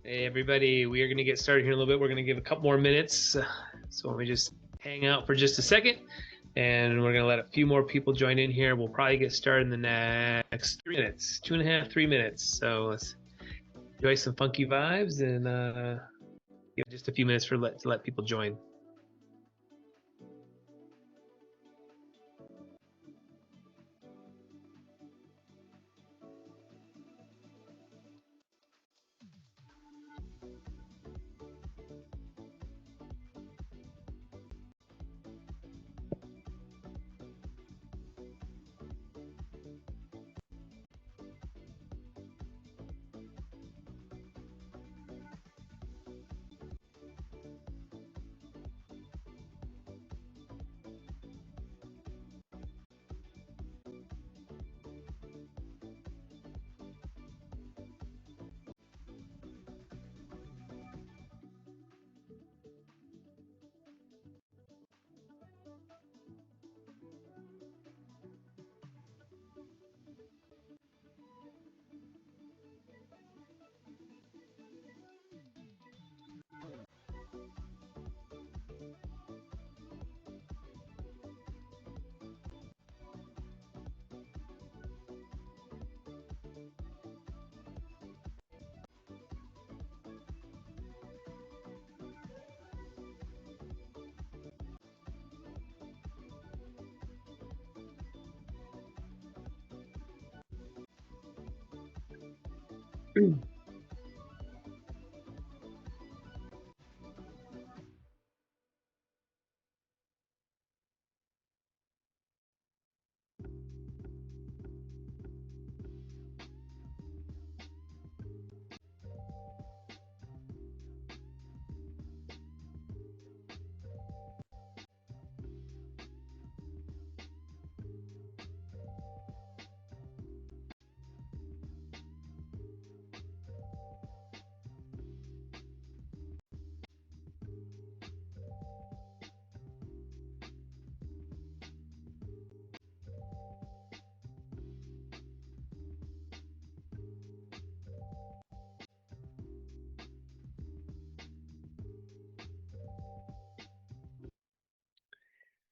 Hey everybody, we are going to get started here in a little bit. We're going to give a couple more minutes. So let me just hang out for just a second and we're going to let a few more people join in here. We'll probably get started in the next 3 minutes, 2.5, 3 minutes. So let's enjoy some funky vibes and give just a few minutes to let people join.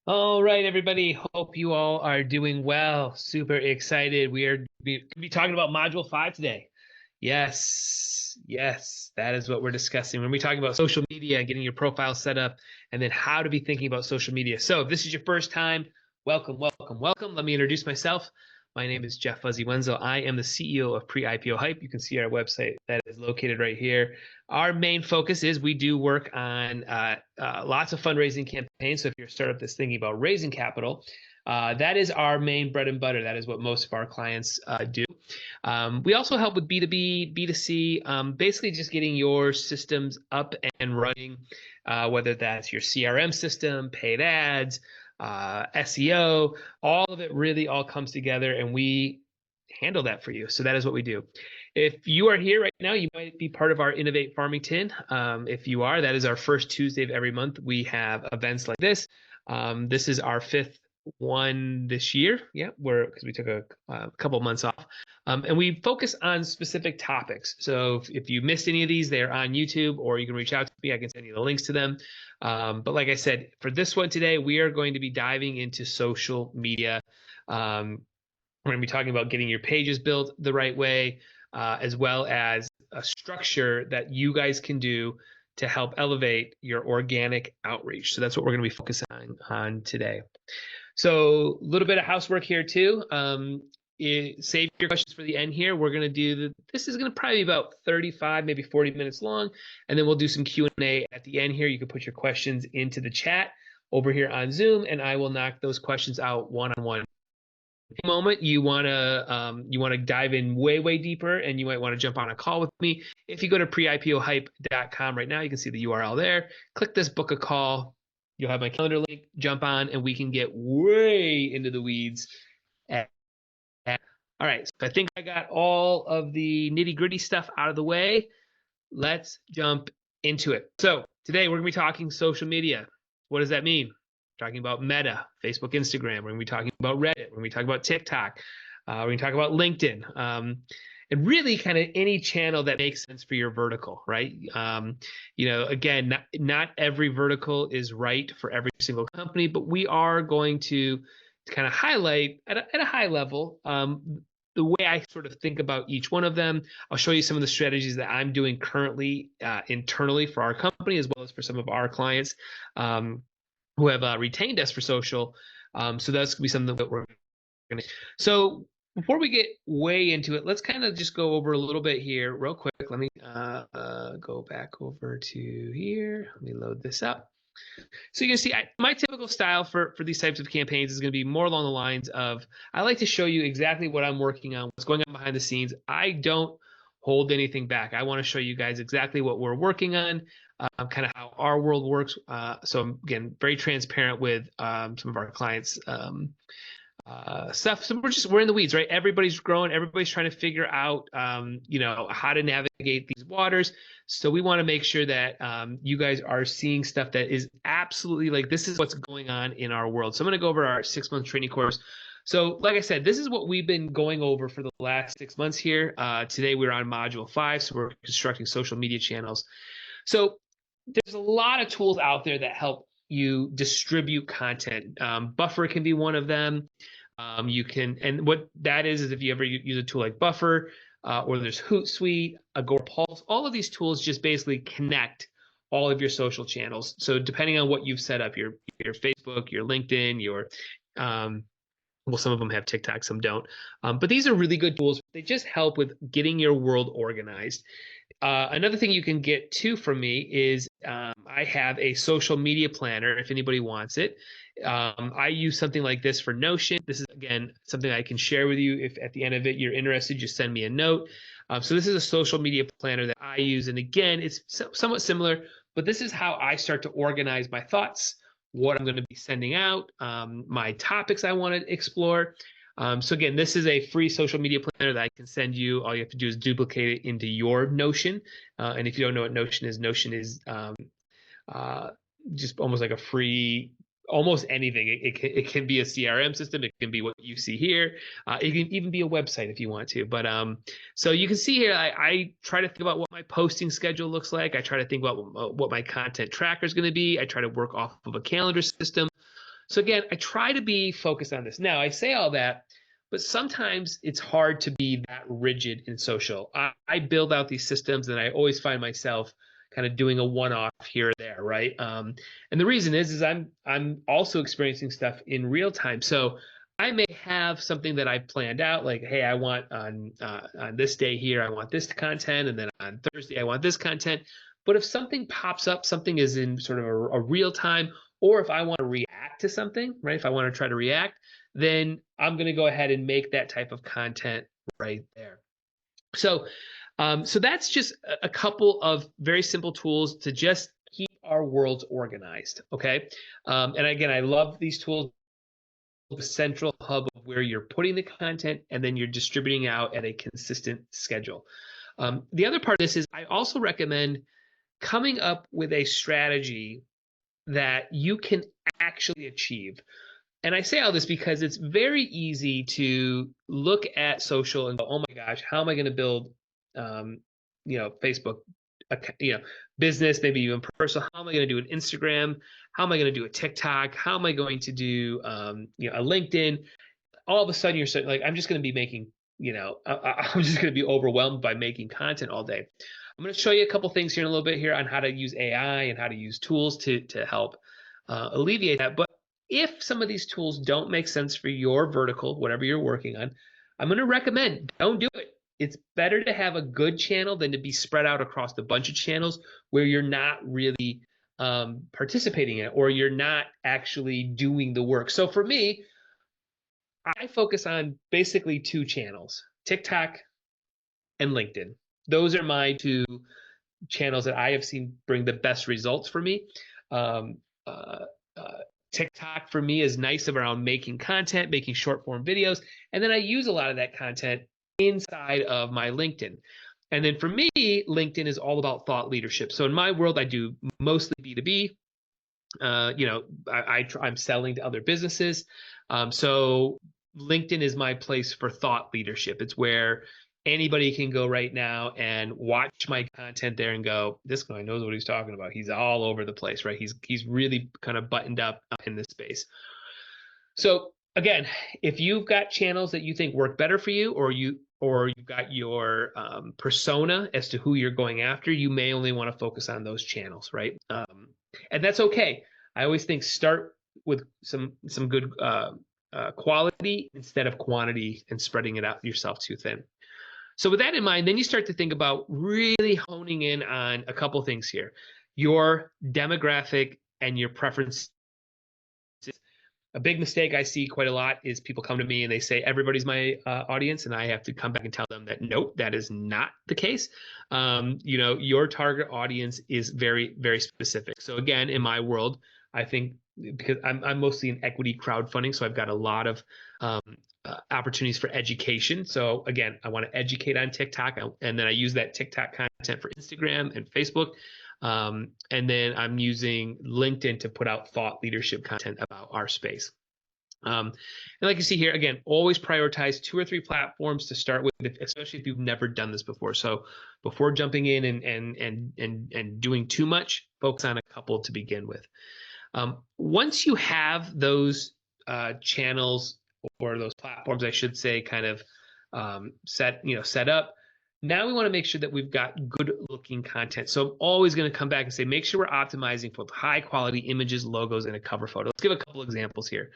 All right, everybody. Hope you all are doing well. Super excited. We are going to be talking about Module 5 today. Yes, that is what we're discussing. When we talk about social media, getting your profile set up, and then how to be thinking about social media. So if this is your first time, welcome. Let me introduce myself. My name is Jeff Fuzzy Wenzel. I am the CEO of Pre-IPO Hype. You can see our website that is located right here. Our main focus is we do work on lots of fundraising campaigns. So if you're a startup that's thinking about raising capital, that is our main bread and butter. That is what most of our clients do. We also help with B2B, B2C, basically just getting your systems up and running, whether that's your CRM system, paid ads, SEO, all of it really all comes together and we handle that for you. So that is what we do. If you are here right now, you might be part of our Innovate Farmington. If you are, that is our first Tuesday of every month. We have events like this. This is our fifth one this year. Yeah, because we took a couple months off. And we focus on specific topics. So if you missed any of these, they're on YouTube or you can reach out to me. I can send you the links to them. But like I said, for this one today, we are going to be diving into social media. We're going to be talking about getting your pages built the right way, as well as a structure that you guys can do to help elevate your organic outreach. So that's what we're going to be focusing on today. So a little bit of housework here too. Save your questions for the end here. We're going to do this is going to probably be about 35, maybe 40 minutes long. And then we'll do some Q&A at the end here. You can put your questions into the chat over here on Zoom, and I will knock those questions out one-on-one. Moment you want to dive in way deeper and you might want to jump on a call with me, if you go to preipohype.com right now, you can see the URL there. Click this book a call. You'll have my calendar link. Jump on and we can get way into the weeds. All right, so I think I got all of the nitty-gritty stuff out of the way. Let's jump into it. So today we're gonna be talking social media. What does that mean? Talking about Meta, Facebook, Instagram. We're going to be talking about Reddit. We're going to be talking about TikTok. We're going to talk about LinkedIn. and really kind of any channel that makes sense for your vertical, right? Again, not every vertical is right for every single company, but we are going to kind of highlight at a high level the way I sort of think about each one of them. I'll show you some of the strategies that I'm doing currently internally for our company, as well as for some of our clients who have retained us for social. So that's going to be something that we're going to. So before we get way into it, let's kind of just go over a little bit here real quick. Let me go back over to here. Let me load this up. So you can see my typical style for these types of campaigns is going to be more along the lines of, I like to show you exactly what I'm working on, what's going on behind the scenes. I don't hold anything back. I want to show you guys exactly what we're working on, kind of how our world works. So I'm, again, very transparent with some of our clients' stuff. So we're in the weeds, right? Everybody's growing. Everybody's trying to figure out, how to navigate these waters. So we want to make sure that you guys are seeing stuff that is absolutely like, this is what's going on in our world. So I'm going to go over our 6-month training course. So like I said, this is what we've been going over for the last 6 months here. Today we're on module 5. So we're constructing social media channels. So there's a lot of tools out there that help you distribute content. Buffer can be one of them. You can, and what that is if you ever use a tool like Buffer, or there's Hootsuite, Agorapulse, all of these tools just basically connect all of your social channels. So depending on what you've set up, your Facebook, your LinkedIn, your well, some of them have TikTok, some don't. But these are really good tools. They just help with getting your world organized. Another thing you can get too from me is I have a social media planner if anybody wants it. I use something like this for Notion. This is, again, something I can share with you. If at the end of it you're interested, just send me a note. So this is a social media planner that I use. And again, it's somewhat similar, but this is how I start to organize my thoughts, what I'm going to be sending out, my topics I want to explore. So again, this is a free social media planner that I can send you. All you have to do is duplicate it into your Notion. And if you don't know what Notion is just almost like a free, almost anything. It can be a CRM system. It can be what you see here. It can even be a website if you want to. But so you can see here, I try to think about what my posting schedule looks like. I try to think about what my content tracker is going to be. I try to work off of a calendar system. So again, I try to be focused on this. Now, I say all that, but sometimes it's hard to be that rigid in social. I build out these systems, and I always find myself kind of doing a one-off here or there, right? And the reason is I'm also experiencing stuff in real time. So I may have something that I planned out, like, hey, I want on this day here, I want this content, and then on Thursday, I want this content. But if something pops up, something is in sort of a real time, or if I want to react to something, right? If I want to try to react, then I'm going to go ahead and make that type of content right there. So, so that's just a couple of very simple tools to just keep our worlds organized. Okay. And again, I love these tools. The central hub of where you're putting the content, and then you're distributing out at a consistent schedule. The other part of this is I also recommend coming up with a strategy that you can actually achieve. And I say all this because it's very easy to look at social and go, oh my gosh, how am I going to build, Facebook, business, maybe even personal? How am I going to do an Instagram? How am I going to do a TikTok? How am I going to do, a LinkedIn? All of a sudden, you're like, I'm just going to be making, I'm just going to be overwhelmed by making content all day. I'm going to show you a couple things here in a little bit here on how to use AI and how to use tools to help alleviate that. But if some of these tools don't make sense for your vertical, whatever you're working on, I'm going to recommend don't do it. It's better to have a good channel than to be spread out across a bunch of channels where you're not really participating in it, or you're not actually doing the work. So for me, I focus on basically 2 channels, TikTok and LinkedIn. Those are my 2 channels that I have seen bring the best results for me. Um, uh, TikTok for me is nice around making content, making short form videos. And then I use a lot of that content inside of my LinkedIn. And then for me, LinkedIn is all about thought leadership. So in my world, I do mostly B2B. I'm selling to other businesses. So LinkedIn is my place for thought leadership. It's where anybody can go right now and watch my content there and go, this guy knows what he's talking about. He's all over the place, right? He's really kind of buttoned up in this space. So again, if you've got channels that you think work better for you, or you've got your persona as to who you're going after, you may only want to focus on those channels, right? And that's okay. I always think start with some good quality instead of quantity and spreading it out yourself too thin. So with that in mind, then you start to think about really honing in on a couple things here: your demographic and your preferences. A big mistake I see quite a lot is people come to me and they say everybody's my audience, and I have to come back and tell them that nope, that is not the case. Your target audience is very, very specific. So again, in my world, I think because I'm mostly in equity crowdfunding, so I've got a lot of opportunities for education. So again, I want to educate on TikTok, and then I use that TikTok content for Instagram and Facebook. And then I'm using LinkedIn to put out thought leadership content about our space. And like you see here, again, always prioritize 2 or 3 platforms to start with, especially if you've never done this before. So before jumping in and doing too much, focus on a couple to begin with. Once you have those channels, or those platforms, I should say, kind of set up, now we want to make sure that we've got good looking content. So I'm always going to come back and say, make sure we're optimizing for high quality images, logos, and a cover photo. Let's give a couple examples here.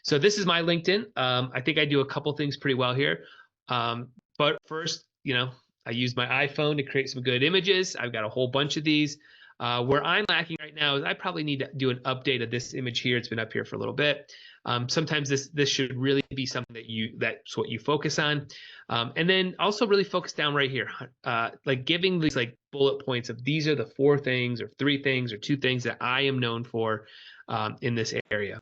So this is my LinkedIn. I think I do a couple things pretty well here. But first, I use my iPhone to create some good images. I've got a whole bunch of these. Where I'm lacking right now is I probably need to do an update of this image here. It's been up here for a little bit. Sometimes this should really be something that's what you focus on. And then also really focus down right here, like giving these like bullet points of these are the 4 things or 3 things or 2 things that I am known for in this area.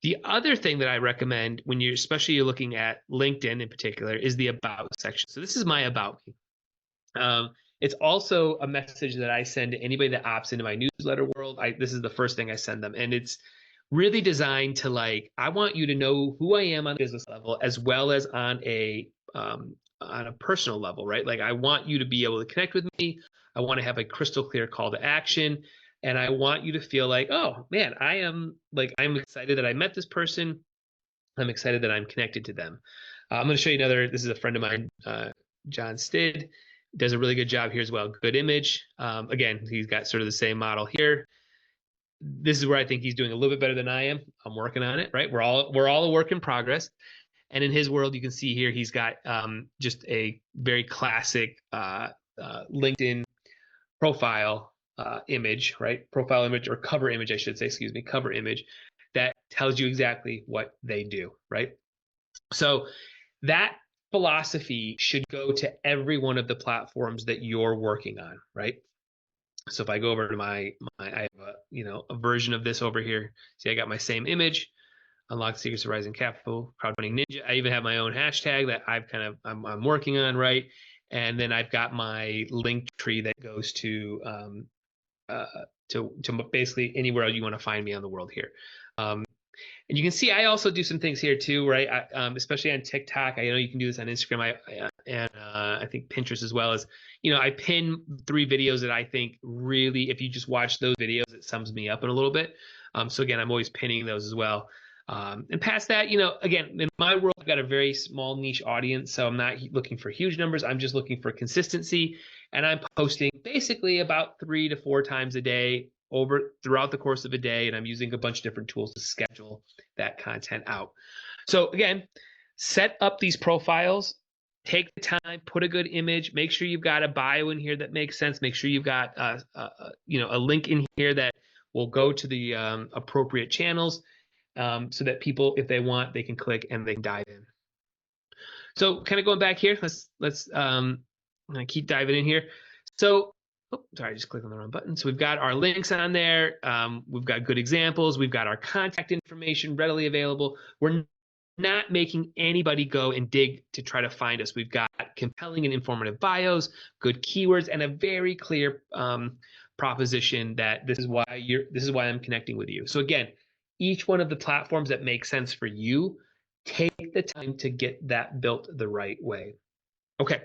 The other thing that I recommend when especially you're looking at LinkedIn in particular is the about section. So this is my about me. It's also a message that I send to anybody that opts into my newsletter world. This is the first thing I send them, and it's really designed to I want you to know who I am on a business level as well as on a personal level, right? Like I want you to be able to connect with me. I want to have a crystal clear call to action, and I want you to feel like, oh man, I'm excited that I met this person. I'm excited that I'm connected to them. I'm going to show you another. This is a friend of mine, John Stid. Does a really good job here as well. Good image. Again, he's got sort of the same model here. This is where I think he's doing a little bit better than I am. I'm working on it, right? We're all a work in progress. And in his world, you can see here he's got just a very classic LinkedIn profile image, right? Profile image, or cover image, I should say. Excuse me, cover image that tells you exactly what they do, right? So that philosophy should go to every one of the platforms that you're working on, right? So if I go over to I have a version of this over here. See, I got my same image, unlock secrets of rising capital, crowdfunding ninja. I even have my own hashtag that I'm working on, right? And then I've got my link tree that goes to basically anywhere you want to find me on the world here. And you can see I also do some things here too, right? Especially on TikTok. I know you can do this on Instagram and I think Pinterest as well. As I pin 3 videos that I think really, if you just watch those videos, it sums me up in a little bit. So again, I'm always pinning those as well. And past that, again, in my world, I've got a very small niche audience, so I'm not looking for huge numbers. I'm just looking for consistency, and I'm posting basically about 3 to 4 times a day throughout the course of a day, and I'm using a bunch of different tools to schedule that content out. So again, set up these profiles, take the time, put a good image, make sure you've got a bio in here that makes sense, make sure you've got a link in here that will go to the appropriate channels, so that people, if they want, they can click and they can dive in. So kind of going back here, let's keep diving in here. So sorry, I just clicked on the wrong button. So we've got our links on there. We've got good examples. We've got our contact information readily available. We're not making anybody go and dig to try to find us. We've got compelling and informative bios, good keywords, and a very clear proposition that this is why I'm connecting with you. So again, each one of the platforms that make sense for you, take the time to get that built the right way. Okay.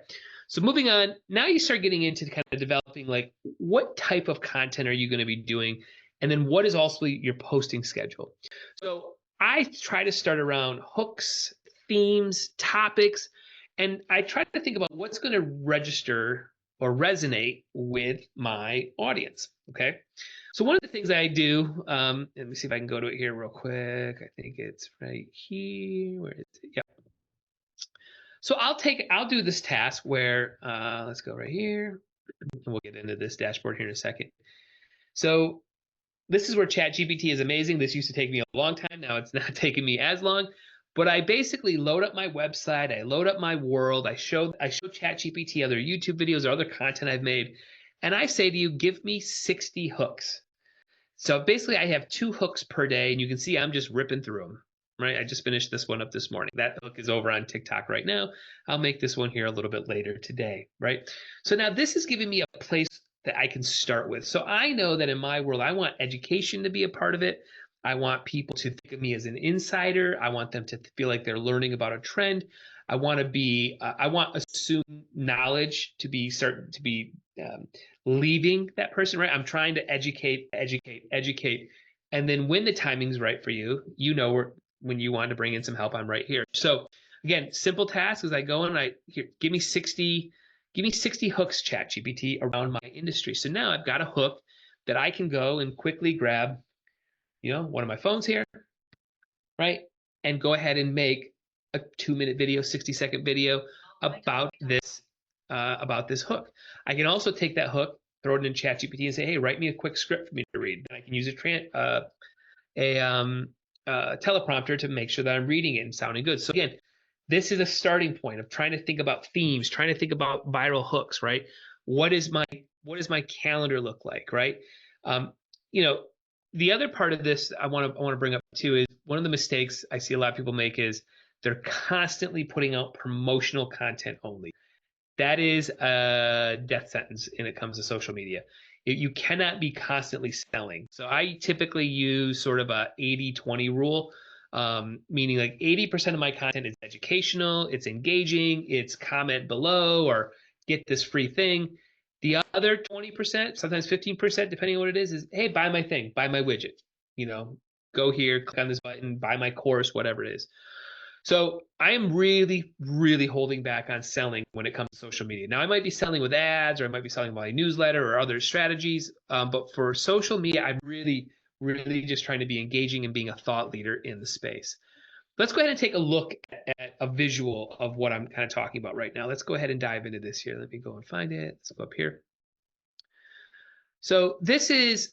So moving on, now you start getting into kind of developing like what type of content are you going to be doing? And then what is also your posting schedule? So I try to start around hooks, themes, topics, and I try to think about what's going to register or resonate with my audience. Okay. So one of the things I do, let me see if I can go to it here real quick. I think it's right here. Where is it? Yeah. So I'll do this task where let's go right here, and we'll get into this dashboard here in a second. So this is where ChatGPT is amazing. This used to take me a long time. Now it's not taking me as long. But I basically load up my website, I load up my world, I show ChatGPT other YouTube videos or other content I've made, and I say to you, give me 60 hooks. So basically, I have 2 hooks per day, and you can see I'm just ripping through them. Right, I just finished this one up this morning. That hook is over on TikTok right now. I'll make this one here a little bit later today. Right, so now this is giving me a place that I can start with. So I know that in my world, I want education to be a part of it. I want people to think of me as an insider. I want them to feel like they're learning about a trend. I want to be. I want assumed knowledge to be certain to be leaving that person, right? I'm trying to educate, and then when the timing's right for you, you know when you want to bring in some help, I'm right here. So again, simple task as I go in, give me 60 hooks, ChatGPT, around my industry. So now I've got a hook that I can go and quickly grab, one of my phones here, right? And go ahead and make a 2-minute video, 60-second video about this hook. I can also take that hook, throw it in ChatGPT, and say, "Hey, write me a quick script for me to read." And I can use a teleprompter to make sure that I'm reading it and sounding good. So again, this is a starting point of trying to think about themes, trying to think about viral hooks, right? What does my calendar look like, right? Um, you know, the other part of this I want to bring up too is one of the mistakes I see a lot of people make is they're constantly putting out promotional content only. That is a death sentence when it comes to social media. You cannot be constantly selling. So I typically use sort of a 80-20 rule, meaning like 80% of my content is educational, it's engaging, it's comment below or get this free thing. The other 20%, sometimes 15%, depending on what it is hey, buy my thing, buy my widget. You know, go here, click on this button, buy my course, whatever it is. So I am really, really holding back on selling when it comes to social media. Now I might be selling with ads, or I might be selling my newsletter or other strategies. But for social media, I'm really, really just trying to be engaging and being a thought leader in the space. Let's go ahead and take a look at a visual of what I'm kind of talking about right now. Let's go ahead and dive into this here. Let me go and find it. Let's go up here. So this is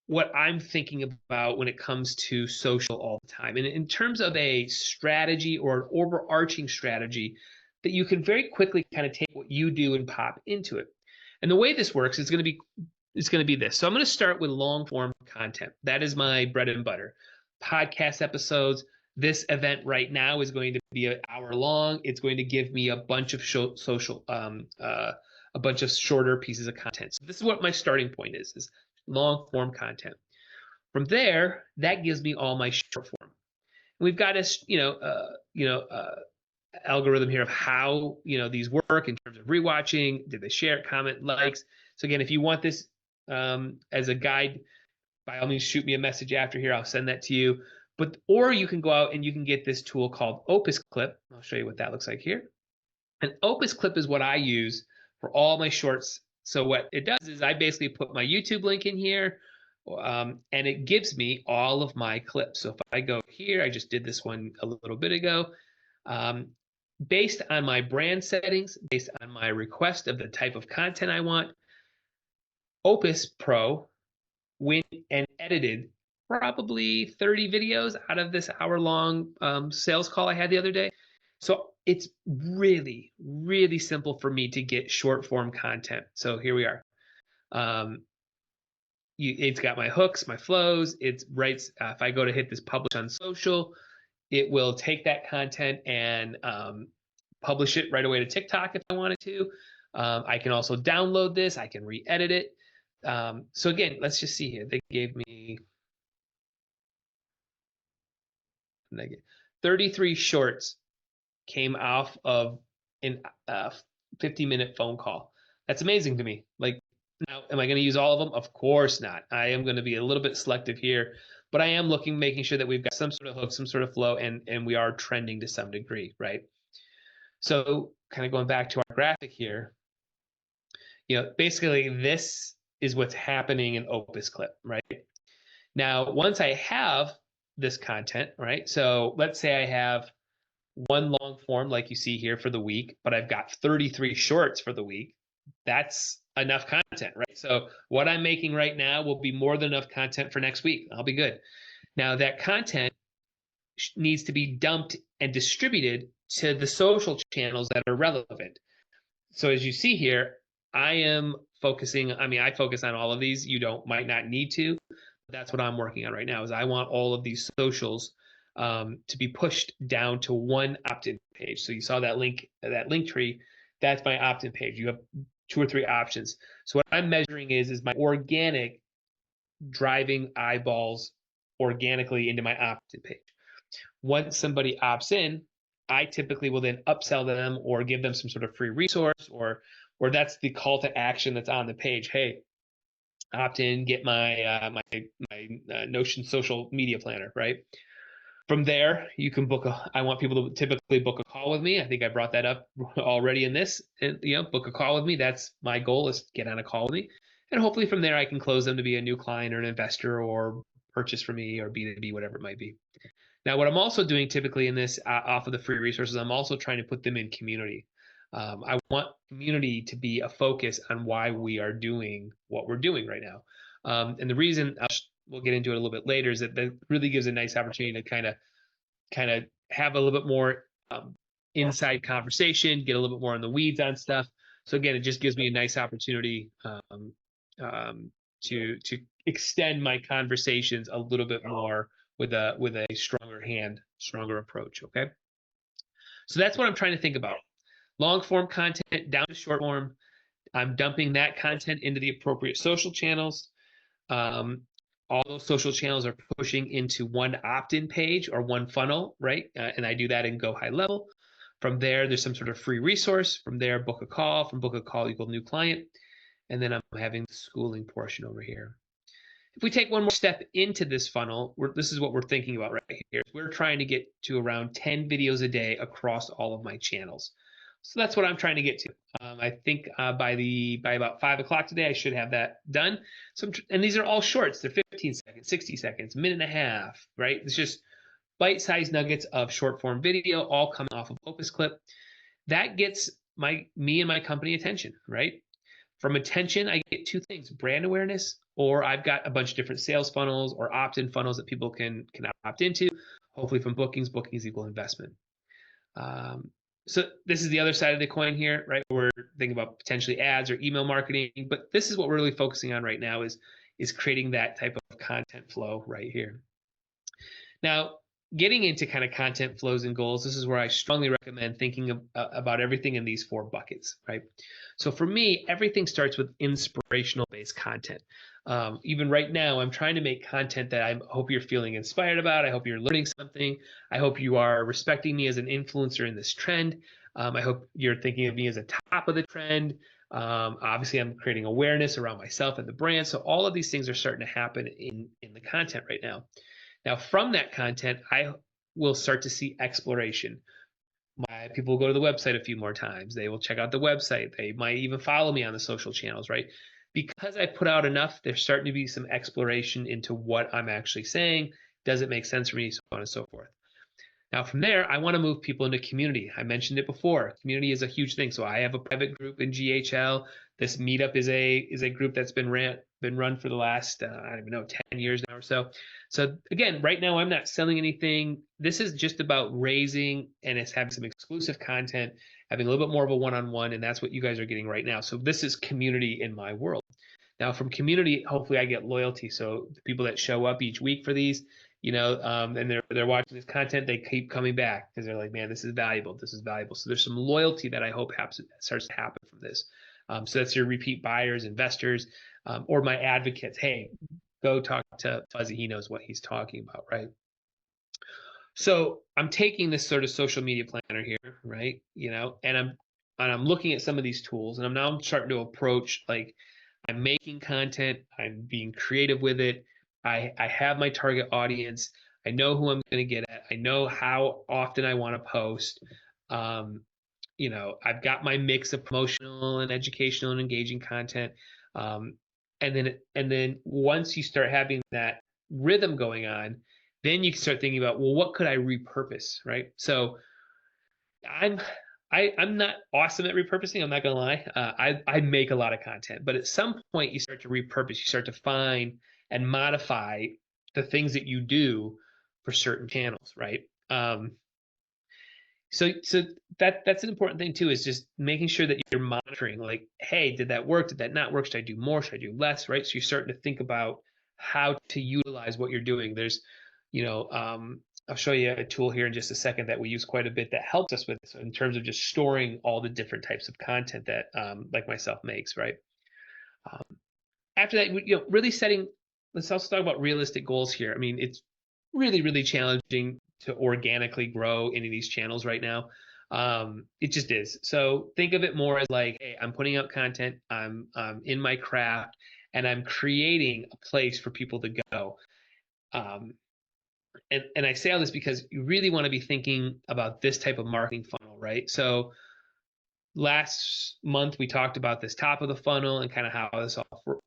what I'm thinking about when it comes to social all the time. And in terms of a strategy or an overarching strategy that you can very quickly kind of take what you do and pop into it. And the way this works is going to be this. So I'm going to start with long form content. That is my bread and butter. Podcast episodes. This event right now is going to be an hour long. It's going to give me a bunch of a bunch of shorter pieces of content. So this is what my starting point is long form content. From there, that gives me all my short form. We've got this, algorithm here of how these work in terms of rewatching. Did they share, comment, likes? So again, if you want this as a guide, by all means, shoot me a message after here. I'll send that to you. Or you can go out and you can get this tool called Opus Clip. I'll show you what that looks like here. And Opus Clip is what I use for all my shorts. So what it does is I basically put my YouTube link in here, and it gives me all of my clips. So if I go here, I just did this one a little bit ago. Based on my brand settings, based on my request of the type of content I want, Opus Pro went and edited probably 30 videos out of this hour-long sales call I had the other day. So it's really, really simple for me to get short form content. So here we are. It's got my hooks, my flows. It writes, if I go to hit this publish on social, it will take that content and publish it right away to TikTok if I wanted to. I can also download this. I can re-edit it. So again, let's just see here. They gave me 33 shorts came off of 50-minute phone call. That's amazing to me. Like, now, am I going to use all of them? Of course not. I am going to be a little bit selective here, but I am making sure that we've got some sort of hook, some sort of flow, and we are trending to some degree, right? So kind of going back to our graphic here, basically this is what's happening in Opus Clip, right? Now, once I have this content, right? So let's say I have one long form like you see here for the week, but I've got 33 shorts for the week. That's enough content, right? So what I'm making right now will be more than enough content for next week. I'll be good. Now that content needs to be dumped and distributed to the social channels that are relevant. So as you see here, I am focusing, I focus on all of these. You might not need to. That's what I'm working on right now is I want all of these socials to be pushed down to one opt-in page. So you saw that link tree. That's my opt-in page. You have 2 or 3 options. So what I'm measuring is my organic driving eyeballs organically into my opt-in page. Once somebody opts in, I typically will then upsell them or give them some sort of free resource, or that's the call to action that's on the page. Hey, opt in, get my Notion social media planner, right? From there, you can I want people to typically book a call with me. I think I brought that up already in this. And book a call with me. That's my goal, is to get on a call with me, and hopefully from there I can close them to be a new client or an investor or purchase from me or B2B, whatever it might be. Now, what I'm also doing typically in this off of the free resources, I'm also trying to put them in community. I want community to be a focus on why we are doing what we're doing right now. And the reason we'll get into it a little bit later is that really gives a nice opportunity to kind of have a little bit more inside conversation, get a little bit more in the weeds on stuff. So again, it just gives me a nice opportunity to extend my conversations a little bit more with a stronger approach. Okay, so that's what I'm trying to think about. Long form content down to short form. I'm dumping that content into the appropriate social channels. All those social channels are pushing into one opt-in page or one funnel, right? And I do that in Go High Level. From there, there's some sort of free resource. From there, book a call. From book a call, equal new client. And then I'm having the schooling portion over here. If we take one more step into this funnel, this is what we're thinking about right here. We're trying to get to around 10 videos a day across all of my channels. So that's what I'm trying to get to. I think by about 5 o'clock today, I should have that done. And these are all shorts. They're 15 seconds, 60 seconds, minute and a half, right? It's just bite-sized nuggets of short form video, all coming off of Opus Clip. That gets me and my company attention, right? From attention, I get 2 things: brand awareness, or I've got a bunch of different sales funnels or opt-in funnels that people can opt into. Hopefully from bookings equal investment. So this is the other side of the coin here, right? We're thinking about potentially ads or email marketing, but this is what we're really focusing on right now is creating that type of content flow right here. Now, getting into kind of content flows and goals, this is where I strongly recommend thinking about everything in these 4 buckets, right? So for me, everything starts with inspirational based content. Even right now, I'm trying to make content that I hope you're feeling inspired about. I hope you're learning something. I hope you are respecting me as an influencer in this trend. I hope you're thinking of me as a top of the trend. Obviously, I'm creating awareness around myself and the brand. So all of these things are starting to happen in the content right now. Now, from that content, I will start to see exploration. My people will go to the website a few more times. They will check out the website. They might even follow me on the social channels, right? Because I put out enough, there's starting to be some exploration into what I'm actually saying. Does it make sense for me? So on and so forth. Now, from there, I want to move people into community. I mentioned it before. Community is a huge thing. So I have a private group in GHL. This meetup is a group that's been run for the last, I don't even know, 10 years now or so. So again, right now, I'm not selling anything. This is just about raising and it's having some exclusive content, having a little bit more of a one-on-one, and that's what you guys are getting right now. So this is community in my world. Now, from community, hopefully I get loyalty. So the people that show up each week for these, and they're watching this content, they keep coming back because they're like, man, this is valuable. This is valuable. So there's some loyalty that I hope starts to happen from this. So that's your repeat buyers, investors, or my advocates. Hey, go talk to Fuzzy. He knows what he's talking about, right? So I'm taking this sort of social media planner here, right? And I'm looking at some of these tools, and I'm now starting to approach, like, I'm making content, I'm being creative with it. I have my target audience. I know who I'm going to get at. I know how often I want to post. Um, I've got my mix of promotional and educational and engaging content. Um, and then once you start having that rhythm going on, then you can start thinking about, well, what could I repurpose, right? So I'm I'm not awesome at repurposing. I'm not gonna lie. I make a lot of content, but at some point you start to repurpose. You start to find and modify the things that you do for certain channels, right? So that's an important thing too, is just making sure that you're monitoring, like, hey, did that work? Did that not work? Should I do more? Should I do less? Right? So you're starting to think about how to utilize what you're doing. There's, you know, I'll show you a tool here in just a second that we use quite a bit that helps us with this in terms of just storing all the different types of content that like myself makes, right? Um, After that, really setting. Let's also talk about realistic goals here. I mean, it's really, really challenging to organically grow any of these channels right now. It just is. So think of it more as like, hey, I'm putting out content, I'm in my craft, and I'm creating a place for people to go. Um, and I say all this because you really want to be thinking about this type of marketing funnel, right? So last month we talked about this top of the funnel and kind of how this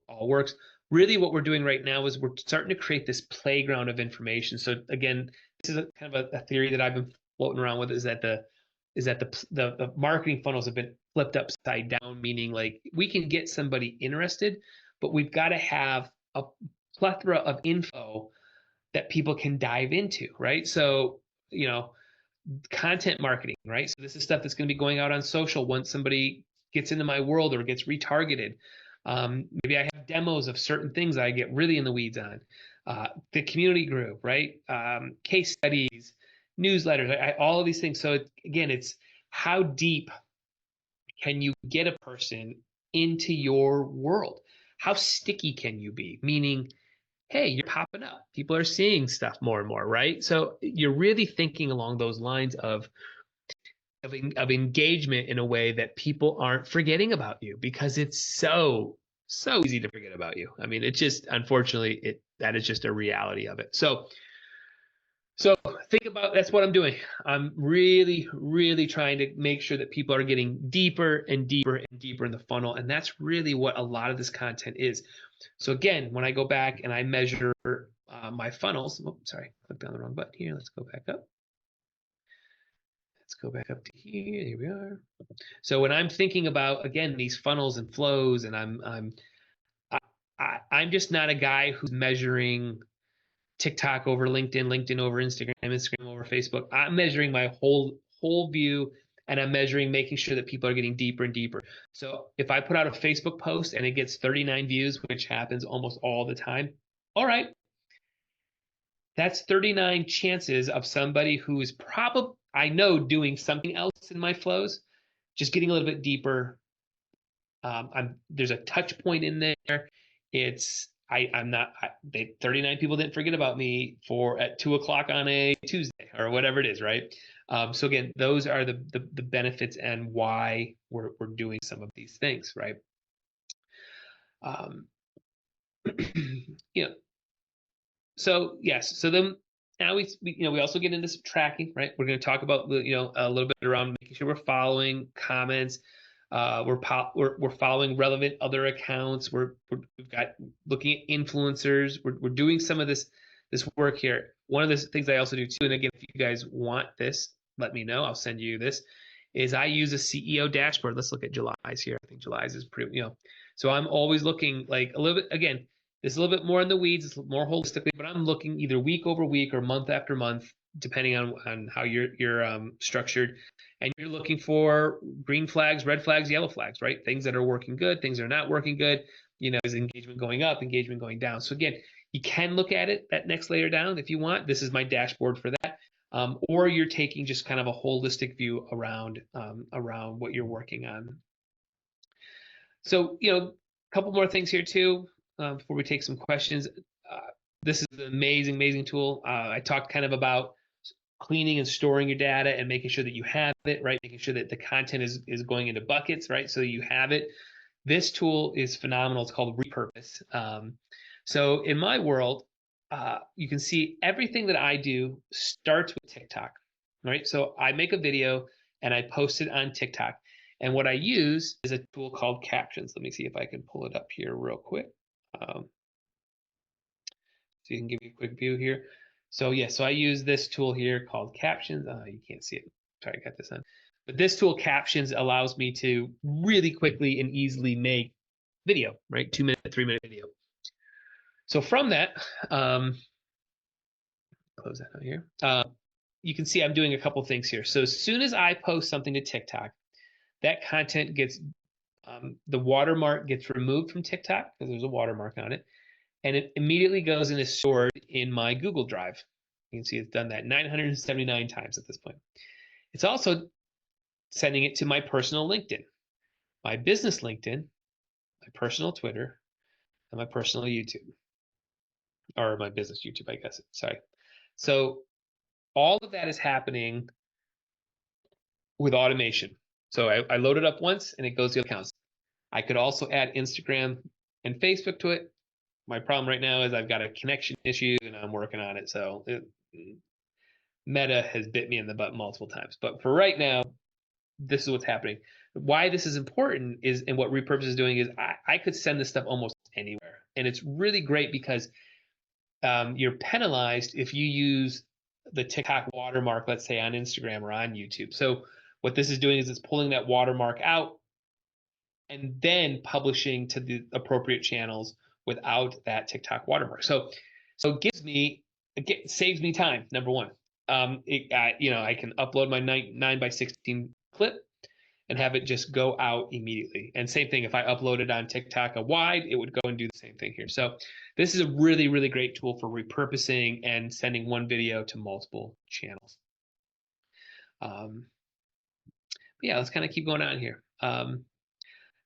all works. Really what we're doing right now is we're starting to create this playground of information. So again, this is a kind of a theory that I've been floating around with, is that the marketing funnels have been flipped upside down, meaning like we can get somebody interested, but we've got to have a plethora of info that people can dive into, right? So, content marketing, right? So this is stuff that's going to be going out on social once somebody gets into my world or gets retargeted. Maybe I have demos of certain things that I get really in the weeds on. The community group, right? Case studies, newsletters, all of these things. So again, it's how deep can you get a person into your world? How sticky can you be? Meaning, hey, you're popping up. People are seeing stuff more and more, right? So you're really thinking along those lines of engagement in a way that people aren't forgetting about you, because it's so easy to forget about you. I mean, it just, unfortunately, it that is just a reality of it. So think about, that's what I'm doing. I'm really, really trying to make sure that people are getting deeper and deeper and deeper in the funnel, and that's really what a lot of this content is. So again, when I go back and I measure my funnels, oh, sorry, clicked on the wrong button here. Let's go back up. Let's go back up to here. Here we are. So when I'm thinking about, again, these funnels and flows, and I'm just not a guy who's measuring TikTok over LinkedIn, LinkedIn over Instagram, Instagram over Facebook. I'm measuring my whole view, and I'm measuring, making sure that people are getting deeper and deeper. So if I put out a Facebook post and it gets 39 views, which happens almost all the time, all right, that's 39 chances of somebody who is probably, I know, doing something else in my flows, just getting a little bit deeper. There's a touch point in there. I'm not, 39 people didn't forget about me for at 2 o'clock on a Tuesday or whatever it is, right? So again, those are the benefits and why we're doing some of these things, right? Um, you know, so yes, so then now we also get into some tracking, right? We're going to talk about a little bit around making sure we're following comments. We're following relevant other accounts. We've got looking at influencers. We're doing some of this work here. One of the things I also do too, and again, if you guys want this, let me know. I'll send you this. Is I use a CEO dashboard. Let's look at July's here. I think July's is pretty. So I'm always looking like a little bit again. It's a little bit more in the weeds. It's more holistically, but I'm looking either week over week or month after month, depending on how you're structured, and you're looking for green flags, red flags, yellow flags, right? Things that are working good, things that are not working good. Is engagement going up, engagement going down? So again, you can look at it that next layer down if you want. This is my dashboard for that. Or you're taking just kind of a holistic view around what you're working on. So, a couple more things here too before we take some questions. This is an amazing, amazing tool. I talked kind of about cleaning and storing your data and making sure that you have it, right? Making sure that the content is going into buckets, right? So you have it. This tool is phenomenal. It's called Repurpose. So in my world, you can see everything that I do starts with TikTok, right? So I make a video and I post it on TikTok. And what I use is a tool called Captions. Let me see if I can pull it up here real quick. So you can give you a quick view here. So yeah, so I use this tool here called Captions. You can't see it. Sorry, I got this on. But this tool, Captions, allows me to really quickly and easily make video, right? 2 minute, 3 minute video. So from that, close that out here. You can see I'm doing a couple things here. So as soon as I post something to TikTok, that content gets the watermark gets removed from TikTok because there's a watermark on it, and it immediately goes and is stored in my Google Drive. You can see it's done that 979 times at this point. It's also sending it to my personal LinkedIn, my business LinkedIn, my personal Twitter, and my personal YouTube, or my business YouTube, I guess. Sorry. So all of that is happening with automation. So I load it up once and it goes to accounts. I could also add Instagram and Facebook to it. My problem right now is I've got a connection issue and I'm working on it. So Meta has bit me in the butt multiple times. But for right now, this is what's happening. Why this is important is, and what Repurpose is doing is I could send this stuff almost anywhere. And it's really great because you're penalized if you use the TikTok watermark, let's say on Instagram or on YouTube. So what this is doing is it's pulling that watermark out and then publishing to the appropriate channels without that TikTok watermark. So it saves me time. Number one, I can upload my 9:16 clip and have it just go out immediately. And same thing, if I upload it on TikTok a wide, it would go and do the same thing here. So this is a really, really great tool for repurposing and sending one video to multiple channels. Yeah, let's kind of keep going on here.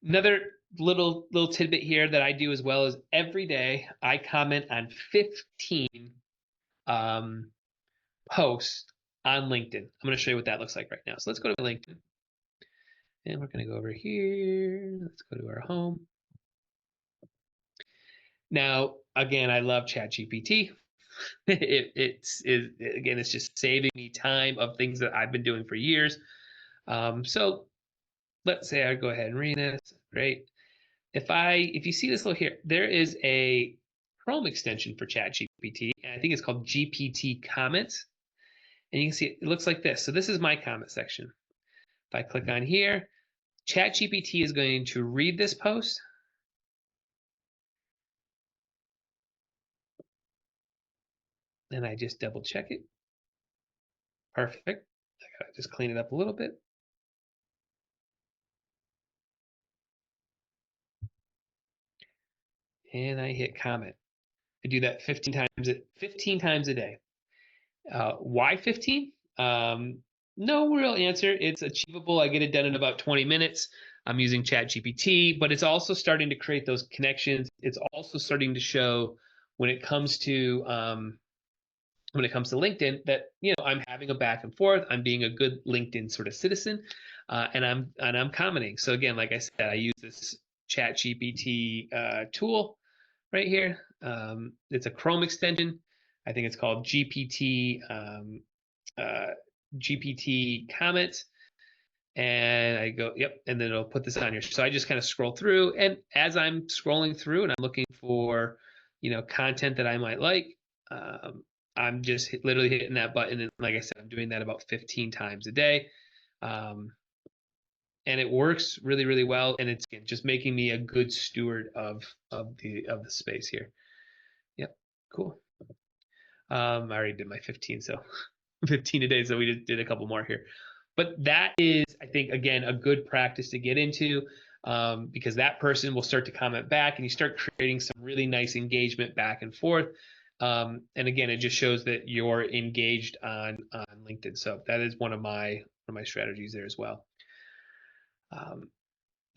Another little tidbit here that I do as well is every day I comment on 15 posts on LinkedIn. I'm going to show you what that looks like right now. So let's go to LinkedIn. And we're going to go over here. Let's go to our home. Now, again, I love ChatGPT. It's just saving me time of things that I've been doing for years. So let's say I go ahead and read this. Great. If you see this little here, there is a Chrome extension for ChatGPT, and I think it's called GPT Comments. And you can see it looks like this. So this is my comment section. If I click on here, ChatGPT is going to read this post. And I just double check it. Perfect. I gotta just clean it up a little bit. And I hit comment. I do that 15 times a day. Why 15? No real answer. It's achievable. I get it done in about 20 minutes. I'm using ChatGPT, but it's also starting to create those connections. It's also starting to show when it comes to LinkedIn that I'm having a back and forth. I'm being a good LinkedIn sort of citizen, and I'm commenting. So again, like I said, I use this ChatGPT tool right here. It's a Chrome extension. I think it's called GPT comments. And I go, yep, and then it'll put this on here. So I just kind of scroll through, and as I'm scrolling through and I'm looking for, content that I might like, I'm just literally hitting that button. And like I said, I'm doing that about 15 times a day. And it works really, really well. And it's just making me a good steward of the space here. Yep, cool. I already did my 15, so 15 a day. So we just did a couple more here. But that is, I think, again, a good practice to get into, because that person will start to comment back and you start creating some really nice engagement back and forth. And again, it just shows that you're engaged on LinkedIn. So that is one of my strategies there as well.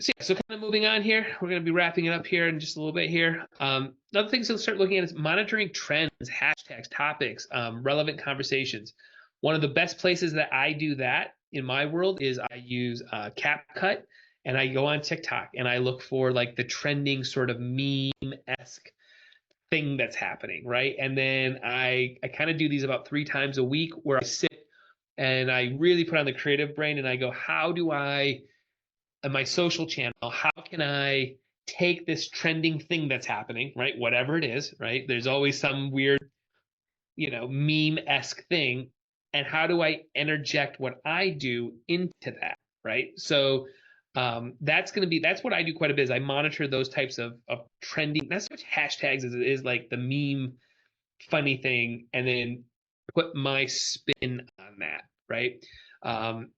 So kind of moving on here, we're going to be wrapping it up here in just a little bit here. Another thing to start looking at is monitoring trends, hashtags, topics, relevant conversations. One of the best places that I do that in my world is I use CapCut, and I go on TikTok and I look for like the trending sort of meme-esque thing that's happening, right? And then I kind of do these about 3 times a week where I sit and I really put on the creative brain and I go, how do I, on my social channel, how can I take this trending thing that's happening, right? Whatever it is, right? There's always some weird, meme-esque thing. And how do I interject what I do into that, right? So that's what I do quite a bit is I monitor those types of trending, not so much hashtags as it is like the meme funny thing, and then put my spin on that, right? Um,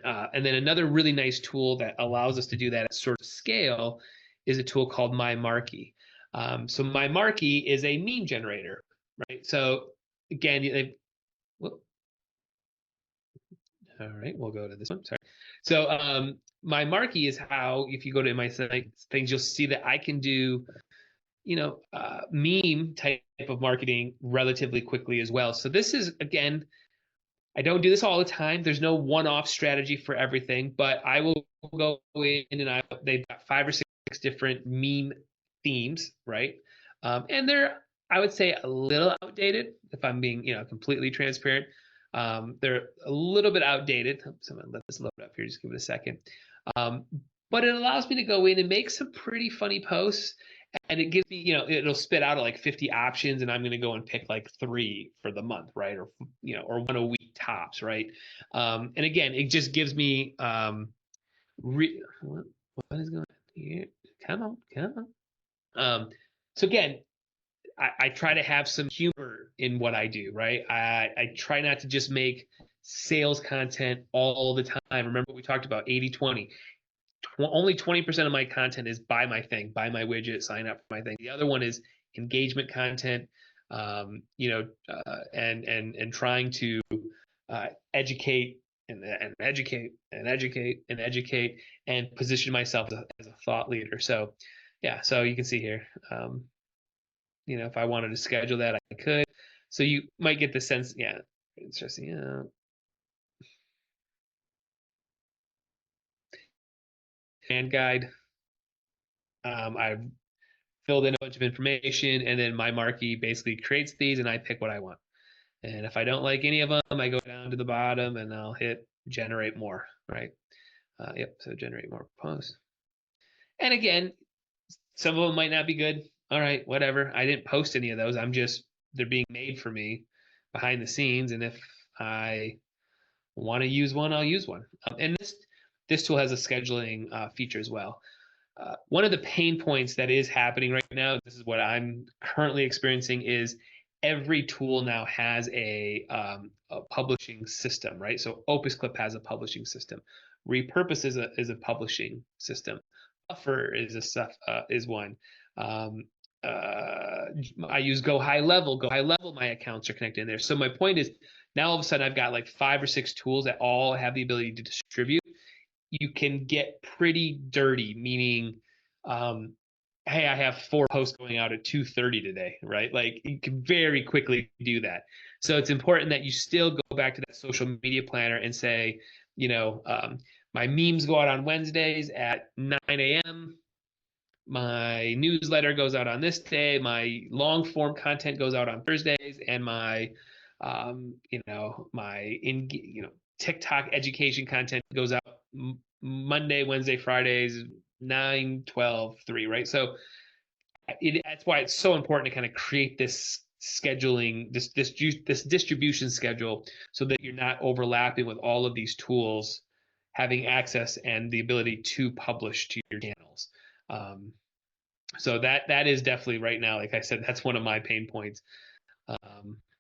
and then another really nice tool that allows us to do that at sort of scale is a tool called So MyMarquee is a meme generator, right? So again, all right, we'll go to this one. Sorry. So MyMarquee is how, if you go to my things, you'll see that I can do, meme type of marketing relatively quickly as well. So this is, again, I don't do this all the time. There's no one-off strategy for everything, but I will go in and they've got 5 or 6 different meme themes, right? And they're, I would say, a little outdated if I'm being, completely transparent. They're a little bit outdated. So I'm gonna let this load up here. Just give it a second. Um, but it allows me to go in and make some pretty funny posts, and it gives me, it'll spit out like 50 options, and I'm going to go and pick like 3 for the month, right? Or one a week tops, right? And again, it just gives me what is going on here? Come on, come on. So again, I try to have some humor in what I do, right? I try not to just make sales content all the time. Remember what we talked about, 80/20. Only 20% of my content is buy my thing, buy my widget, sign up for my thing. The other one is engagement content, and trying to educate and educate and educate and educate and position myself as a thought leader. So, yeah, so you can see here, if I wanted to schedule that, I could. So you might get the sense, yeah, interesting. Yeah. And guide. I've filled in a bunch of information, and then MyMarquee basically creates these, and I pick what I want. And if I don't like any of them, I go down to the bottom and I'll hit generate more, right? Yep, so generate more posts. And again, some of them might not be good. All right, whatever. I didn't post any of those. They're being made for me behind the scenes. And if I want to use one, I'll use one. And this tool has a scheduling feature as well. One of the pain points that is happening right now, this is what I'm currently experiencing, is every tool now has a publishing system, right? So OpusClip has a publishing system. Repurpose is a publishing system. Buffer is one. Um, I use Go High Level. Go High Level, my accounts are connected in there. So my point is, now all of a sudden I've got like 5 or 6 tools that all have the ability to distribute. You can get pretty dirty, meaning, hey, I have 4 posts going out at 2:30 today, right? Like you can very quickly do that. So it's important that you still go back to that social media planner and say, my memes go out on Wednesdays at 9 a.m. My newsletter goes out on this day. My long form content goes out on Thursdays, and TikTok education content goes out Monday, Wednesday, Fridays, 9, 12, 3, right? So that's why it's so important to kind of create this scheduling, this distribution schedule, so that you're not overlapping with all of these tools having access and the ability to publish to your channels. So that is definitely right now, like I said, that's one of my pain points.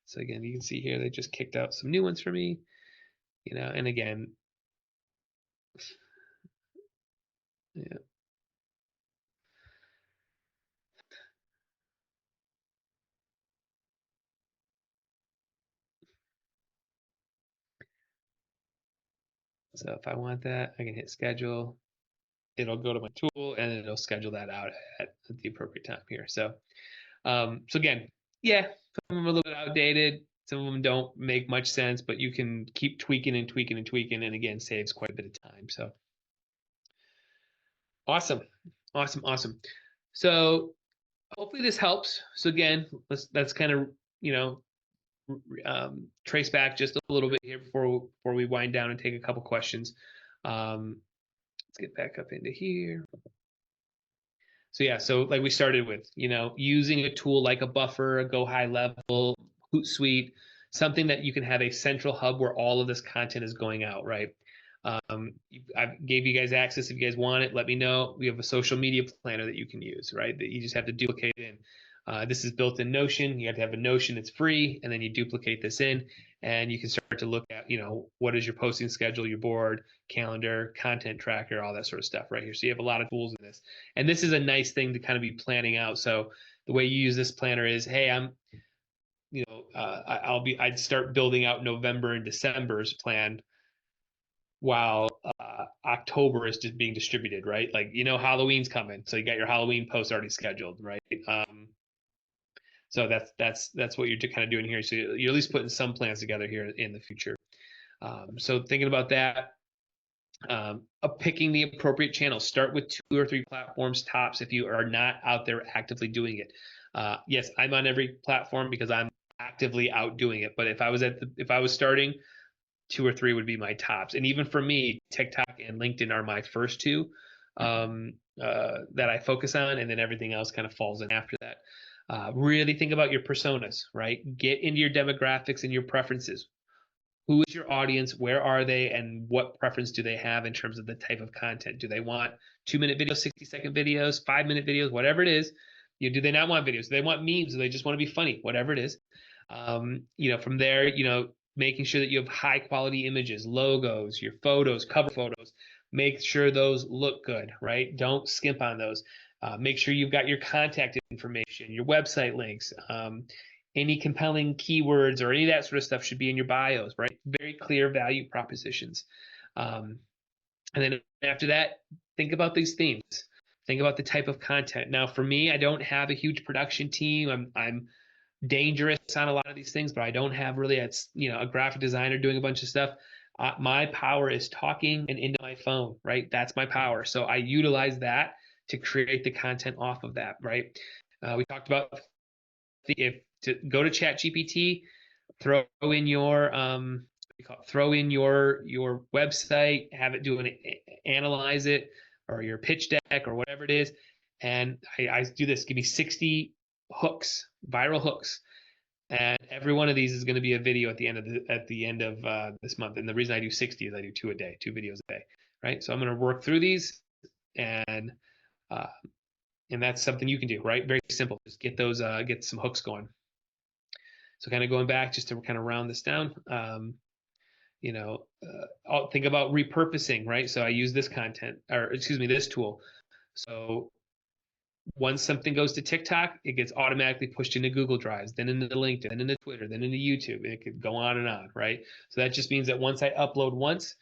So again, you can see here they just kicked out some new ones for me, and again, yeah. So if I want that, I can hit schedule. It'll go to my tool and it'll schedule that out at the appropriate time here. So again, yeah, some of them are a little bit outdated. Some of them don't make much sense, but you can keep tweaking and tweaking and tweaking, and again, saves quite a bit of time. So awesome, awesome, awesome. So hopefully this helps. So again, let's kind of trace back just a little bit here before we wind down and take a couple questions. Let's get back up into here. So yeah, so like we started with, using a tool like a Buffer, a Go High Level, Hootsuite, something that you can have a central hub where all of this content is going out, right? I gave you guys access. If you guys want it, let me know. We have a social media planner that you can use, right? That you just have to duplicate in. This is built in Notion. You have to have a Notion that's free, and then you duplicate this in, and you can start to look at, what is your posting schedule, your board, calendar, content tracker, all that sort of stuff right here. So you have a lot of tools in this, and this is a nice thing to kind of be planning out. So the way you use this planner is, hey, I'd start building out November and December's plan while October is just being distributed, right? Like, Halloween's coming, so you got your Halloween post already scheduled, right? So that's what you're kind of doing here. So you're at least putting some plans together here in the future. So thinking about that, picking the appropriate channels. Start with 2 or 3 platforms tops if you are not out there actively doing it. Yes, I'm on every platform because I'm actively out doing it. But if I was starting, 2 or 3 would be my tops. And even for me, TikTok and LinkedIn are my first 2 that I focus on, and then everything else kind of falls in after that. Really think about your personas, right? Get into your demographics and your preferences. Who is your audience? Where are they? And what preference do they have in terms of the type of content? Do they want 2-minute videos, 60-second videos, 5-minute videos, whatever it is? Do they not want videos? Do they want memes? Do they just want to be funny? Whatever it is. From there, making sure that you have high quality images, logos, your photos, cover photos. Make sure those look good, right? Don't skimp on those. Make sure you've got your contact information, your website links. Any compelling keywords or any of that sort of stuff should be in your bios, right? Very clear value propositions. And then after that, think about these themes. Think about the type of content. Now, for me, I don't have a huge production team. I'm dangerous on a lot of these things, but I don't have really a graphic designer doing a bunch of stuff. My power is talking and into my phone, right? That's my power. So I utilize that to create the content off of that, right? We talked about to go to ChatGPT, throw in your website, have it analyze it, or your pitch deck or whatever it is, and I do this. Give me 60 hooks, viral hooks, and every one of these is going to be a video at the end of this month. And the reason I do 60 is I do 2 a day, 2 videos a day, right? So I'm going to work through these, and that's something you can do, right? Very simple. Just get some hooks going. So kind of going back just to kind of round this down, I'll think about repurposing, right? So I use this this tool. So once something goes to TikTok, it gets automatically pushed into Google Drives, then into LinkedIn, then into Twitter, then into YouTube, and it could go on, right? So that just means that once I upload once,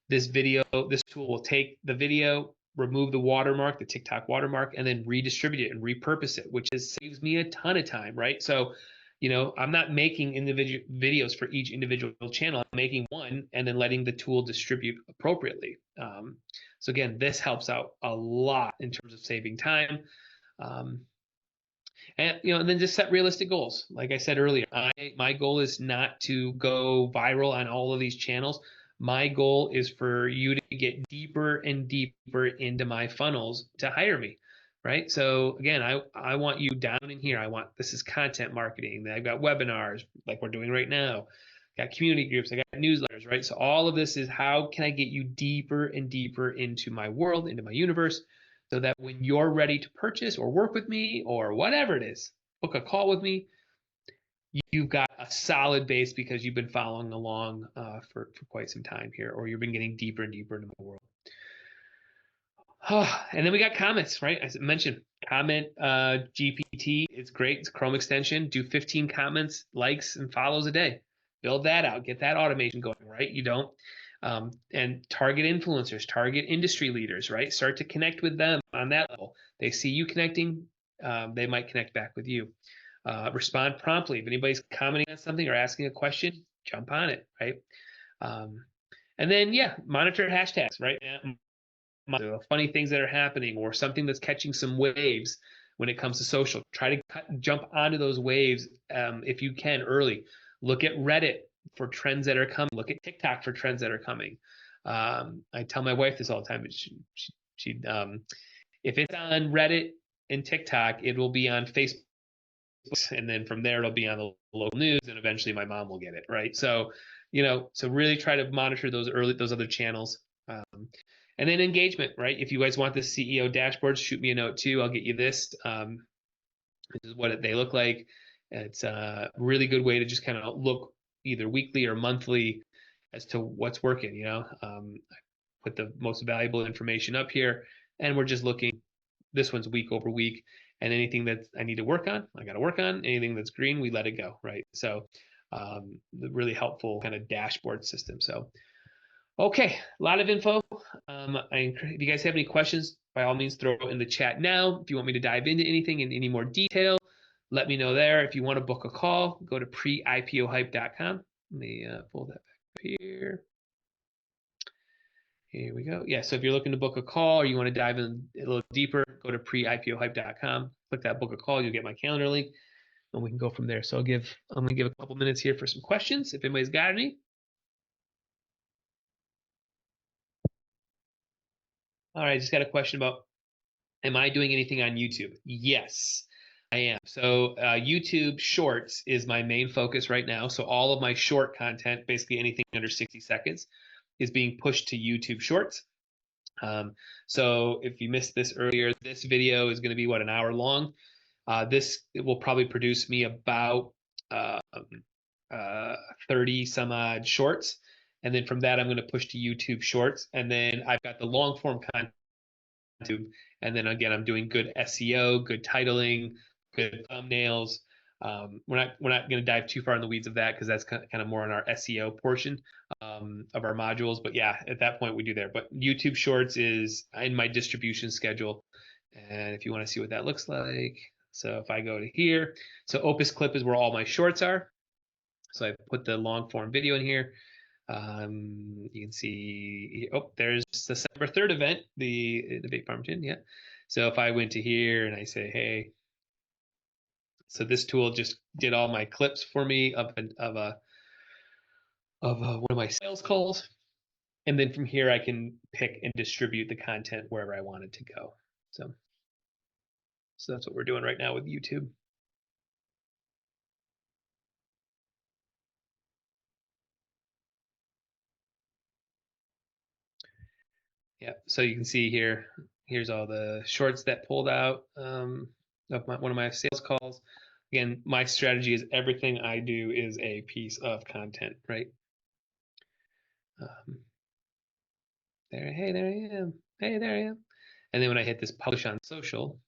this tool will take the video, remove the watermark, the TikTok watermark, and then redistribute it and repurpose it, which saves me a ton of time, right? So, I'm not making individual videos for each individual channel. I'm making one and then letting the tool distribute appropriately. So again, this helps out a lot in terms of saving time. And then just set realistic goals. Like I said earlier, my goal is not to go viral on all of these channels. My goal is for you to get deeper and deeper into my funnels to hire me, right? So again, I want you down in here. This is content marketing. I've got webinars like we're doing right now. Got community groups. I got newsletters, right? So all of this is how can I get you deeper and deeper into my world, into my universe, so that when you're ready to purchase or work with me or whatever it is, book a call with me, you've got a solid base because you've been following along for quite some time here, or you've been getting deeper and deeper into the world. And then we got comments, right? As I mentioned, comment GPT is great. It's a Chrome extension. Do 15 comments, likes, and follows a day. Build that out. Get that automation going, right? And target influencers, target industry leaders, right? Start to connect with them on that level. They see you connecting, they might connect back with you. respond promptly. If anybody's commenting on something or asking a question, jump on it, right? Um, and then, yeah, monitor hashtags, right? Funny things that are happening or something that's catching some waves when it comes to social. Try to jump onto those waves if you can early. Look at Reddit for trends that are coming. Look at TikTok for trends that are coming. I tell my wife this all the time, but she if it's on Reddit and TikTok, it will be on Facebook, and then from there it'll be on the local news, and eventually my mom will get it, right? So, so really try to monitor those other channels. And then engagement, right? If you guys want the CEO dashboards, shoot me a note too. I'll get you this. This is what they look like. It's a really good way to just kind of look either weekly or monthly as to what's working. I put the most valuable information up here, and we're just looking. This one's week over week, and anything that I need to work on, I got to work on. Anything that's green, we let it go, right? So, the really helpful kind of dashboard system. So, okay, a lot of info. If you guys have any questions, by all means, throw it in the chat now. If you want me to dive into anything in any more detail, let me know there. If you want to book a call, go to pre-IPOhype.com. Let me pull that back up here. Here we go. Yeah, so if you're looking to book a call or you want to dive in a little deeper, go to pre-IPOhype.com. Click that book a call. You'll get my calendar link, and we can go from there. So I'm going to give a couple minutes here for some questions if anybody's got any. All right, just got a question about, am I doing anything on YouTube? Yes, I am. So YouTube Shorts is my main focus right now. So all of my short content, basically anything under 60 seconds, is being pushed to YouTube Shorts. So if you missed this earlier, this video is going to be an hour long. This will probably produce me about 30 some odd shorts. And then from that, I'm going to push to YouTube Shorts. And then I've got the long form content. And then again, I'm doing good SEO, good titling, good thumbnails. We're not going to dive too far in the weeds of that because that's kind of more on our SEO portion of our modules. But yeah, at that point we do there. But YouTube Shorts is in my distribution schedule, and if you want to see what that looks like, so if I go to here, so Opus Clip is where all my shorts are. So I put the long form video in here. You can see, oh, there's the December 3rd event, the Vape Farmington, yeah. So if I went to here and I say, hey, so this tool just did all my clips for me of one of my sales calls, and then from here I can pick and distribute the content wherever I want it to go. So that's what we're doing right now with YouTube. Yeah, so you can see here, here's all the shorts that pulled out of one of my sales calls. Again, my strategy is everything I do is a piece of content, right? Hey, there I am. Hey, there I am. And then when I hit this publish on social,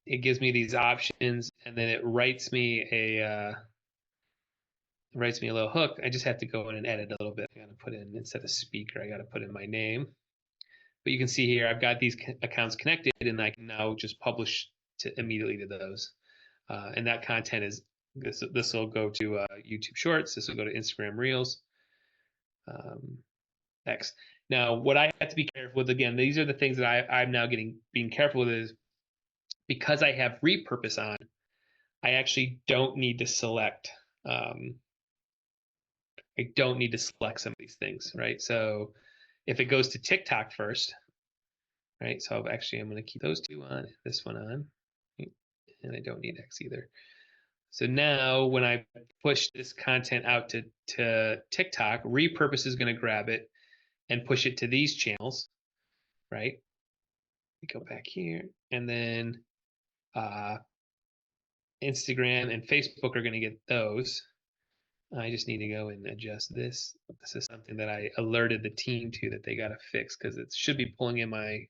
it gives me these options, and then it writes me a little hook. I just have to go in and edit a little bit. I got to put in, instead of speaker, I got to put in my name. But you can see here, I've got these accounts connected, and I can now just publish immediately to those. And that content is, this will go to YouTube Shorts. This will go to Instagram Reels. X. Now, what I have to be careful with, again, these are the things that I'm now being careful with, is because I have repurpose on, I actually don't need to select. I don't need to select some of these things, right? So if it goes to TikTok first, right? So I'm going to keep those two on, this one on, and I don't need X either. So now when I push this content out to TikTok, repurpose is going to grab it and push it to these channels, right? We go back here, and then Instagram and Facebook are going to get those. I just need to go and adjust this. This is something that I alerted the team to that they got to fix, because it should be pulling in my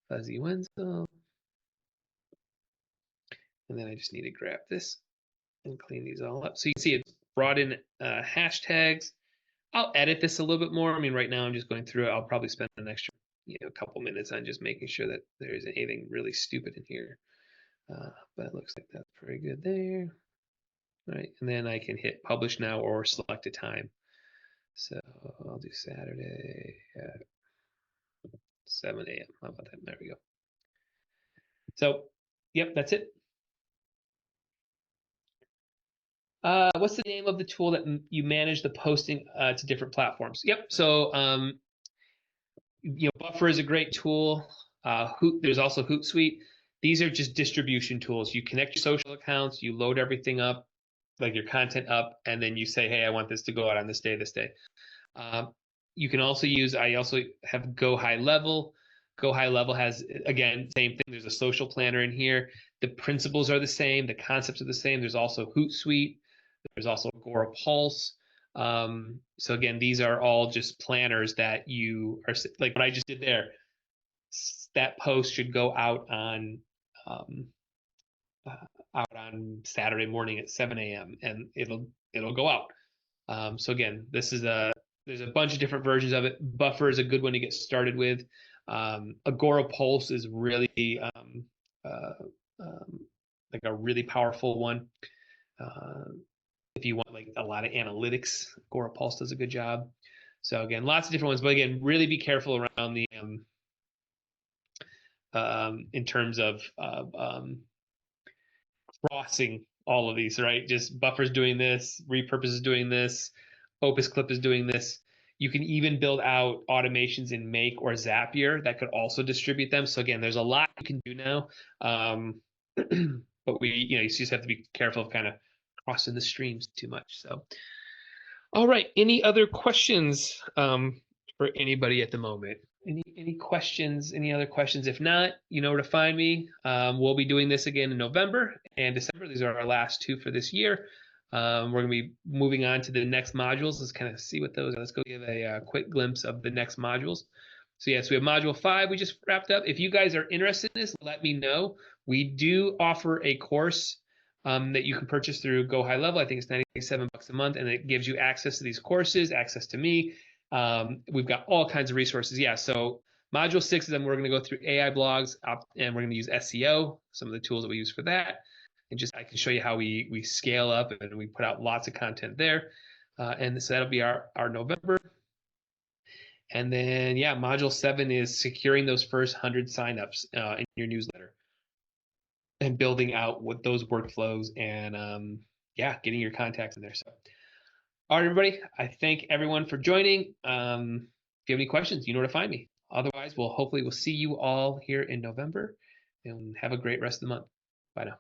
fuzzy Wenzel. And then I just need to grab this and clean these all up. So you can see it's brought in hashtags. I'll edit this a little bit more. I mean, right now I'm just going through it. I'll probably spend an extra a couple minutes on just making sure that there isn't anything really stupid in here. But it looks like that's pretty good there. All right, and then I can hit publish now or select a time. So I'll do Saturday at 7 a.m. How about that? There we go. So, yep, that's it. What's the name of the tool that you manage the posting to different platforms? Yep. So, Buffer is a great tool. There's also Hootsuite. These are just distribution tools. You connect your social accounts, you load everything up, like your content up, and then you say, hey, I want this to go out on this day, this day. You can also use, I also have Go High Level. Go High Level has, again, same thing. There's a social planner in here. The principles are the same. The concepts are the same. There's also Hootsuite. There's also Agora Pulse. So again, these are all just planners that you are, like what I just did there. That post should go out on um, Saturday morning at 7 a.m. and it'll go out. So again, there's a bunch of different versions of it. Buffer is a good one to get started with. Agora Pulse is really like a really powerful one. If you want like a lot of analytics, Agora Pulse does a good job. So again, lots of different ones, but again, really be careful around the in terms of crossing all of these, right? Just Buffer's doing this, Repurpose is doing this, Opus Clip is doing this. You can even build out automations in Make or Zapier that could also distribute them. So again, there's a lot you can do now. But you just have to be careful of kind of crossing the streams too much. So, all right. Any other questions for anybody at the moment? Any questions? Any other questions? If not, you know where to find me. We'll be doing this again in November and December. These are our last two for this year. We're going to be moving on to the next modules. Let's kind of see what those are. Let's go give a quick glimpse of the next modules. So yes, we have module 5 we just wrapped up. If you guys are interested in this, let me know. We do offer a course that you can purchase through Go High Level. I think it's 97 bucks a month, and it gives you access to these courses, access to me. We've got all kinds of resources. Yeah, so module 6 is then we're going to go through AI blogs, and we're going to use SEO, some of the tools that we use for that. And I can show you how we scale up and we put out lots of content there. And so that'll be our November. And then, yeah, module 7 is securing those first 100 signups in your newsletter and building out what those workflows and yeah, getting your contacts in there. So, all right, everybody, I thank everyone for joining. If you have any questions, you know where to find me. Otherwise, we'll see you all here in November, and have a great rest of the month. Bye now.